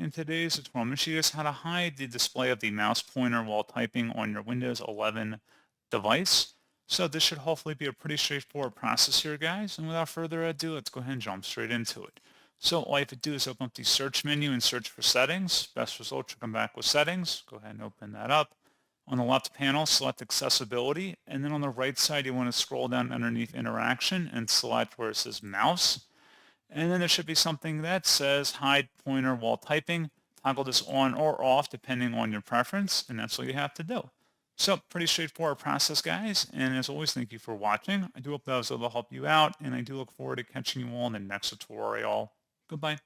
In today's tutorial, I'm going to show you guys how to hide the display of the mouse pointer while typing on your Windows 11 device. So this should hopefully be a pretty straightforward process here, guys. And without further ado, let's go ahead and jump straight into it. So all you have to do is open up the search menu and search for settings. Best result should come back with settings. Go ahead and open that up. On the left panel, select accessibility. And then on the right side, you want to scroll down underneath interaction and select where it says mouse. And then there should be something that says hide pointer while typing. Toggle this on or off depending on your preference, and that's all you have to do. So pretty straightforward process, guys. And as always, thank you for watching. I do hope that was able to help you out, and I do look forward to catching you all in the next tutorial. Goodbye.